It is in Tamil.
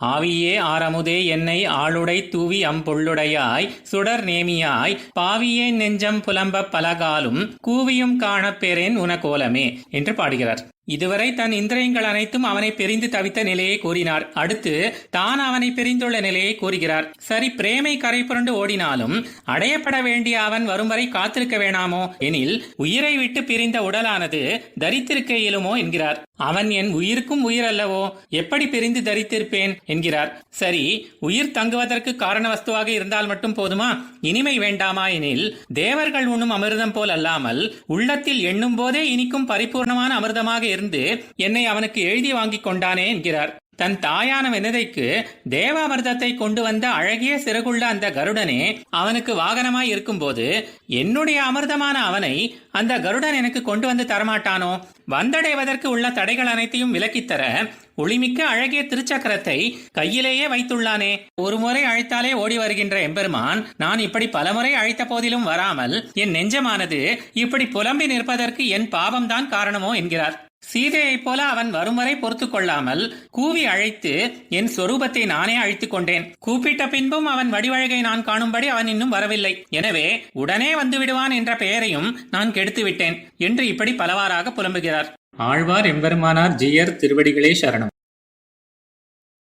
ஆவியே ஆரமுதே என்னை ஆளுடை தூவி அம்பொள்ளுடையாய் சுடர் நேமியாய் பாவியேன் நெஞ்சம் புலம்பப் பலகாலும் கூவியும் காணப்பெறேன் உனகோலமே என்று பாடுகிறார். இதுவரை தன் இந்திரியங்கள் அனைத்தும் அவனை பிரிந்து தவித்த நிலையை கூறினார். அடுத்து தான் அவனை பிரிந்துள்ள நிலையை கூறுகிறார். சரி, பிரேமை கரை புரண்டு ஓடினாலும் அடையப்பட வேண்டிய அவன் வரும் வரை காத்திருக்க வேணாமோ எனில் உயிரை விட்டு பிரிந்த உடலானது தரித்திருக்க இயலுமோ என்கிறார். அவன் என் உயிருக்கும் உயிர் அல்லவோ, எப்படி பிரிந்து தரித்திருப்பேன் என்கிறார். சரி, உயிர் தங்குவதற்கு காரண வஸ்துவாக இருந்தால் மட்டும் போதுமா? இனிமை வேண்டாமா எனில் தேவர்கள் உண்ணும் அமிர்தம் போல் அல்லாமல் உள்ளத்தில் எண்ணும் போதே இனிக்கும் பரிபூர்ணமான அமிர்தமாக இருந்து என்னை அவனுக்கு எழுதி வாங்கி கொண்டானே என்கிறார். தன் தாயான வினதைக்கு தேவாமிர்தத்தை கொண்டு வந்த அழகிய சிறகுள்ள அந்த கருடனே அவனுக்கு வாகனமாய் இருக்கும்போது என்னுடைய அமிர்தமான அவனை அந்த கருடன் எனக்கு கொண்டு வந்து தரமாட்டானோ? வந்தடைவதற்கு உள்ள தடைகள் அனைத்தையும் விலக்கித்தர ஒளிமிக்க அழகிய திருச்சக்கரத்தை கையிலேயே வைத்துள்ளானே. ஒரு முறை அழைத்தாலே ஓடி வருகின்ற எம்பெருமான் நான் இப்படி பலமுறை அழைத்த போதிலும் வராமல் என் நெஞ்சமானது இப்படி புலம்பி நிற்பதற்கு என் பாவம்தான் காரணமோ என்கிறார். சீதையைப் போல அவன் வரும் வரை பொறுத்து கொள்ளாமல் கூவி அழைத்து என் சொரூபத்தை நானே அழித்துக் கொண்டேன். கூப்பிட்ட பின்பும் அவன் வடிவழகை நான் காணும்படி அவன் இன்னும் வரவில்லை. எனவே உடனே வந்து விடுவான் என்ற பெயரையும் நான் கெடுத்து விட்டேன் என்று இப்படி பலவாறாக புலம்புகிறார். ஆழ்வார் எம்பெருமானார் ஜீயர் திருவடிகளே சரணம்.